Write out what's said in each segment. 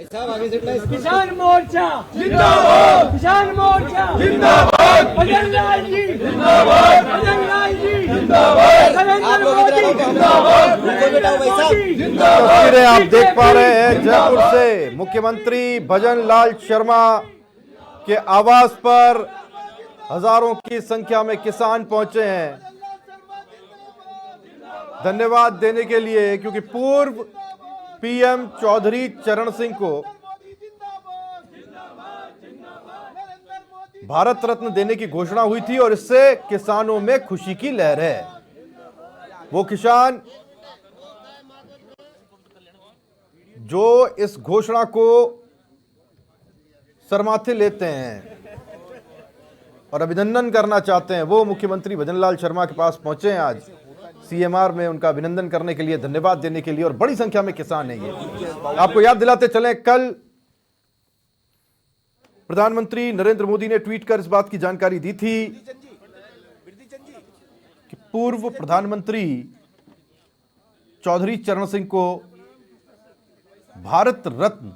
किसान मोर्चा जिंदाबाद, किसान मोर्चा जिंदाबाद, भजन लाल जी जिंदाबाद, भजन लाल जी जिंदाबाद, नरेंद्र मोदी जिंदाबाद। तस्वीरें आप देख पा रहे हैं जयपुर से मुख्यमंत्री भजन लाल शर्मा के आवास पर हजारों की संख्या में किसान पहुंचे हैं धन्यवाद देने के लिए, क्योंकि पूर्व पीएम चौधरी चरण सिंह को भारत रत्न देने की घोषणा हुई थी और इससे किसानों में खुशी की लहर है। वो किसान जो इस घोषणा को सरमाथे लेते हैं और अभिनंदन करना चाहते हैं, वो मुख्यमंत्री भजन लाल शर्मा के पास पहुंचे हैं आज सीएमआर में उनका अभिनंदन करने के लिए, धन्यवाद देने के लिए, और बड़ी संख्या में किसान हैं ये। आपको याद दिलाते चलें, कल प्रधानमंत्री नरेंद्र मोदी ने ट्वीट कर इस बात की जानकारी दी थी कि पूर्व प्रधानमंत्री चौधरी चरण सिंह को भारत रत्न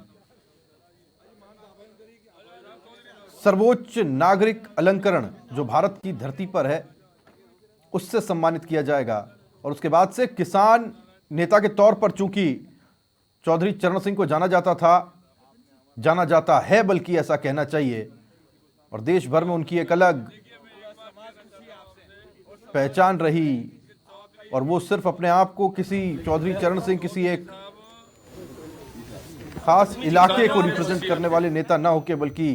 सर्वोच्च नागरिक अलंकरण जो भारत की धरती पर है उससे सम्मानित किया जाएगा। और उसके बाद से किसान नेता के तौर पर चूंकि चौधरी चरण सिंह को जाना जाता है, बल्कि ऐसा कहना चाहिए, और देश भर में उनकी एक अलग पहचान रही, और वो सिर्फ अपने आप को किसी चौधरी चरण सिंह किसी एक खास इलाके को रिप्रेजेंट करने वाले नेता ना होके बल्कि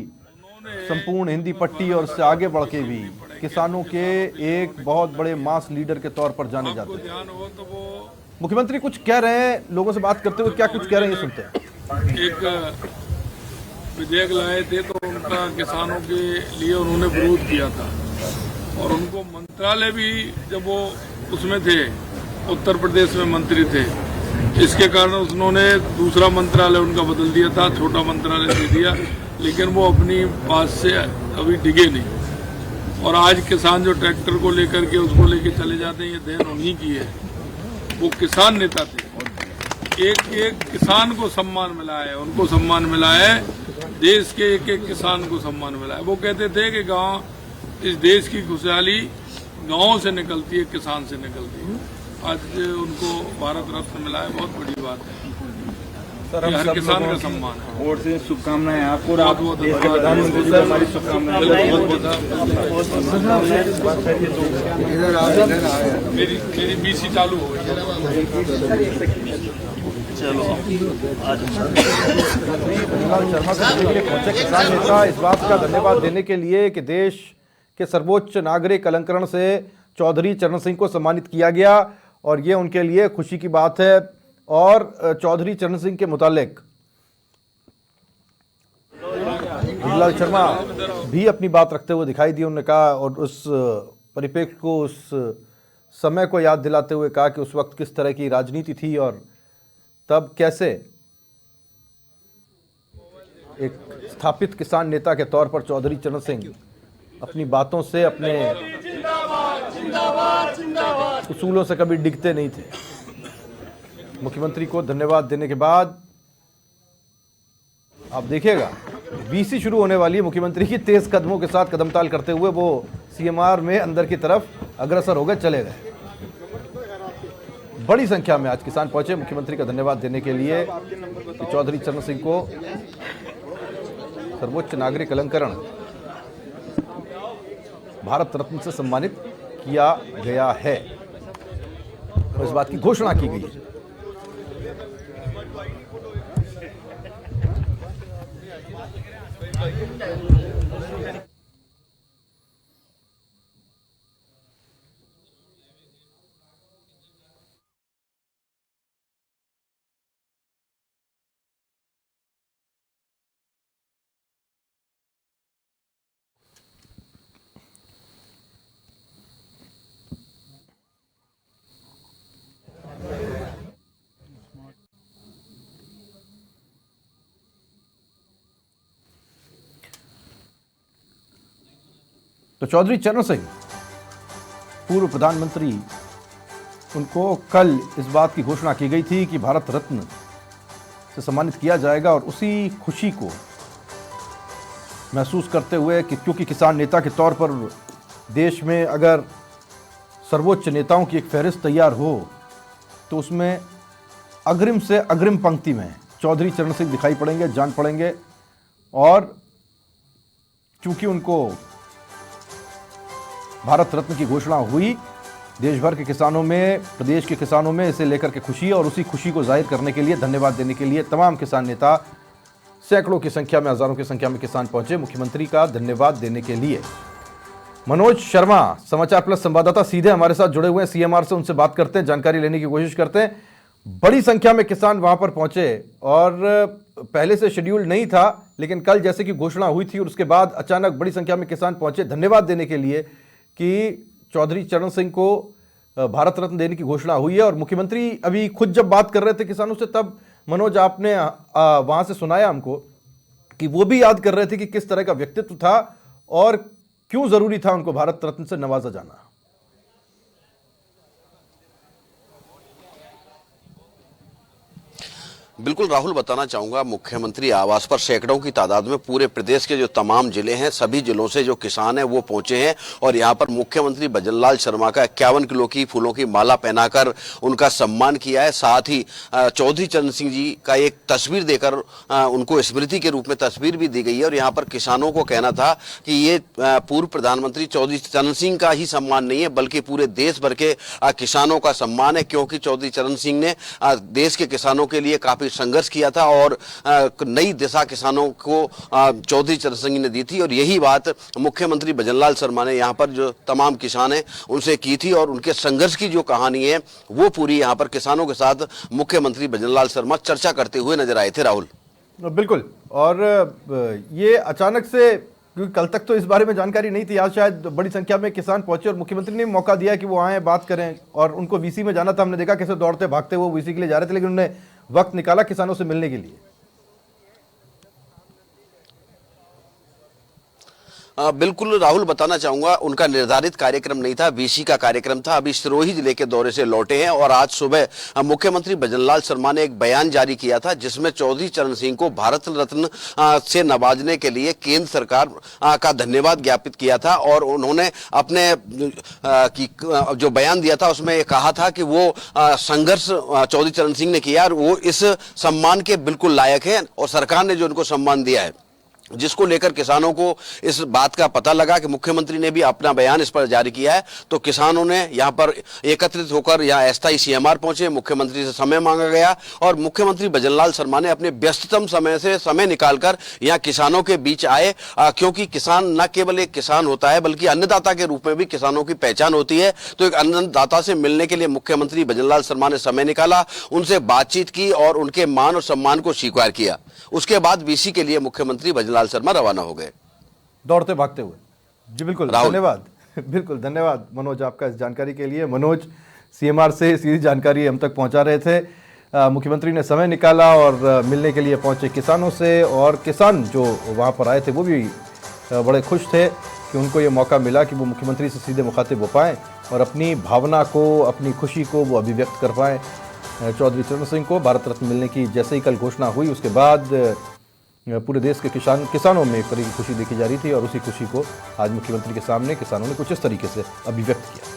संपूर्ण हिंदी पट्टी और उससे आगे बढ़ के भी किसानों के एक बहुत बड़े मास लीडर के तौर पर जाने जाते हैं। मुख्यमंत्री कुछ कह रहे हैं, लोगों से बात करते हुए क्या कुछ कह रहे हैं ये सुनते हैं। एक विधेयक लाए थे तो उनका किसानों के लिए उन्होंने विरोध किया था और उनको मंत्रालय भी, जब वो उसमें थे उत्तर प्रदेश में मंत्री थे, इसके कारण उन्होंने दूसरा मंत्रालय उनका बदल दिया था, छोटा मंत्रालय दे दिया, लेकिन वो अपनी बात से अभी डिगे नहीं। और आज किसान जो ट्रैक्टर को लेकर के उसको लेके चले जाते हैं, ये देन उन्हीं की है। वो किसान नेता थे, एक एक किसान को सम्मान मिला है, उनको सम्मान मिला है, देश के एक एक किसान को सम्मान मिला है। वो कहते थे कि गांव, इस देश की खुशहाली गाँव से निकलती है, किसान से निकलती है। आज उनको भारत रत्न मिला है, बहुत बड़ी बात है। सर, हम सब किसान का सम्मान है। और से शुभकामनाएं आपको और आप देश के प्रधानमंत्री जी को हमारी शुभकामनाएं। मेरी बीसी चालू हो गई। चलो पहुंचे किसान नेता इस बात का धन्यवाद देने के लिए कि देश के सर्वोच्च नागरिक अलंकरण से चौधरी चरण सिंह को सम्मानित किया गया और ये उनके लिए खुशी की बात है। और चौधरी चरण सिंह के मुतालिक भजन लाल शर्मा भी अपनी बात रखते हुए दिखाई दी। उन्होंने कहा और उस परिप्रेक्ष्य को, उस समय को याद दिलाते हुए कहा कि उस वक्त किस तरह की राजनीति थी और तब कैसे एक स्थापित किसान नेता के तौर पर चौधरी चरण सिंह अपनी बातों से, अपने उसूलों से कभी डिगते नहीं थे। मुख्यमंत्री को धन्यवाद देने के बाद आप देखिएगा बीसी शुरू होने वाली है। मुख्यमंत्री की तेज कदमों के साथ कदमताल करते हुए वो सीएमआर में अंदर की तरफ अग्रसर हो गए, चले गए। बड़ी संख्या में आज किसान पहुंचे मुख्यमंत्री का धन्यवाद देने के लिए कि चौधरी चरण सिंह को सर्वोच्च नागरिक अलंकरण भारत रत्न से सम्मानित किया गया है और इस बात की घोषणा की गई है। तो चौधरी चरण सिंह पूर्व प्रधानमंत्री, उनको कल इस बात की घोषणा की गई थी कि भारत रत्न से सम्मानित किया जाएगा। और उसी खुशी को महसूस करते हुए कि क्योंकि किसान नेता के तौर पर देश में अगर सर्वोच्च नेताओं की एक फहरिस्त तैयार हो तो उसमें अग्रिम से अग्रिम पंक्ति में चौधरी चरण सिंह दिखाई पड़ेंगे, जान पड़ेंगे। और चूंकि उनको भारत रत्न की घोषणा हुई, देश भर के किसानों में, प्रदेश के किसानों में इसे लेकर के खुशी है। और उसी खुशी को जाहिर करने के लिए, धन्यवाद देने के लिए तमाम किसान नेता, सैकड़ों की संख्या में, हजारों की संख्या में किसान पहुंचे मुख्यमंत्री का धन्यवाद देने के लिए। मनोज शर्मा, समाचार प्लस संवाददाता, सीधे हमारे साथ जुड़े हुए हैं सीएमआर से। उनसे बात करते हैं, जानकारी लेने की कोशिश करते हैं। बड़ी संख्या में किसान वहां पर पहुंचे और पहले से शेड्यूल नहीं था, लेकिन कल जैसे कि घोषणा हुई थी और उसके बाद अचानक बड़ी संख्या में किसान पहुंचे धन्यवाद देने के लिए कि चौधरी चरण सिंह को भारत रत्न देने की घोषणा हुई है। और मुख्यमंत्री अभी खुद जब बात कर रहे थे किसानों से, तब मनोज आपने वहां से सुनाया हमको कि वो भी याद कर रहे थे कि किस तरह का व्यक्तित्व था और क्यों जरूरी था उनको भारत रत्न से नवाजा जाना। बिल्कुल राहुल, बताना चाहूंगा मुख्यमंत्री आवास पर सैकड़ों की तादाद में पूरे प्रदेश के जो तमाम जिले हैं, सभी जिलों से जो किसान हैं वो पहुंचे हैं। और यहां पर मुख्यमंत्री भजनलाल शर्मा का 51 किलो की फूलों की माला पहनाकर उनका सम्मान किया है। साथ ही चौधरी चरण सिंह जी का एक तस्वीर देकर उनको स्मृति के रूप में तस्वीर भी दी गई है। और यहाँ पर किसानों को कहना था कि ये पूर्व प्रधानमंत्री चौधरी चरण सिंह का ही सम्मान नहीं है, बल्कि पूरे देश भर के किसानों का सम्मान है, क्योंकि चौधरी चरण सिंह ने देश के किसानों के लिए काफी संघर्ष किया था और नई दिशा किसानों को चौधरी चरण सिंह ने दी थी। और यही बात मुख्यमंत्री भजनलाल शर्मा ने यहाँ पर जो तमाम किसान हैं उनसे की थी और उनके संघर्ष की जो कहानी है वो पूरी यहाँ पर किसानों के साथ मुख्यमंत्री भजनलाल शर्मा चर्चा करते हुए नजर आए थे। राहुल, बिल्कुल। और ये अचानक से, क्योंकि कल तक तो इस बारे में जानकारी नहीं थी, आज शायद बड़ी संख्या में किसान पहुंचे और मुख्यमंत्री ने मौका दिया कि वो आए, बात करें। और उनको वीसी में जाना था, हमने देखा कैसे दौड़ते भागते वो वीसी के लिए जा रहे थे, लेकिन उन्होंने वक्त निकाला किसानों से मिलने के लिए। बिल्कुल राहुल, बताना चाहूंगा उनका निर्धारित कार्यक्रम नहीं था, वीसी का कार्यक्रम था। अभी सिरोही जिले के दौरे से लौटे हैं और आज सुबह मुख्यमंत्री भजनलाल शर्मा ने एक बयान जारी किया था जिसमें चौधरी चरण सिंह को भारत रत्न से नवाजने के लिए केंद्र सरकार का धन्यवाद ज्ञापित किया था। और उन्होंने अपने जो बयान दिया था उसमें ये कहा था कि वो संघर्ष चौधरी चरण सिंह ने किया और वो इस सम्मान के बिल्कुल लायक है। और सरकार ने जो उनको सम्मान दिया है, जिसको लेकर किसानों को इस बात का पता लगा कि मुख्यमंत्री ने भी अपना बयान इस पर जारी किया है, तो किसानों ने यहां पर एकत्रित होकर यहां अस्थायी सीएमआर पहुंचे। मुख्यमंत्री से समय मांगा गया और मुख्यमंत्री भजनलाल शर्मा ने अपने व्यस्ततम समय से समय निकालकर यहां किसानों के बीच आए, क्योंकि किसान न केवल एक किसान होता है बल्कि अन्नदाता के रूप में भी किसानों की पहचान होती है। तो एक अन्नदाता से मिलने के लिए मुख्यमंत्री भजनलाल शर्मा ने समय निकाला, उनसे बातचीत की और उनके मान और सम्मान को स्वीकार किया। उसके बाद वीसी के लिए मुख्यमंत्री भजनलाल शर्मा रवाना हो गए, दौड़ते भागते हुए। जी बिल्कुल, धन्यवाद। बिल्कुल धन्यवाद मनोज आपका इस जानकारी के लिए। मनोज सीएमआर से सीधी जानकारी हम तक पहुंचा रहे थे। मुख्यमंत्री ने समय निकाला और मिलने के लिए पहुंचे किसानों से, और किसान जो वहां पर आए थे वो भी बड़े खुश थे कि उनको ये मौका मिला कि वो मुख्यमंत्री से सीधे मुखातिब हो पाएँ और अपनी भावना को, अपनी खुशी को वो अभिव्यक्त कर पाएँ। चौधरी चरण सिंह को भारत रत्न मिलने की जैसे ही कल घोषणा हुई, उसके बाद पूरे देश के किसानों में एक तरह की खुशी देखी जा रही थी और उसी खुशी को आज मुख्यमंत्री के सामने किसानों ने कुछ इस तरीके से अभिव्यक्त किया।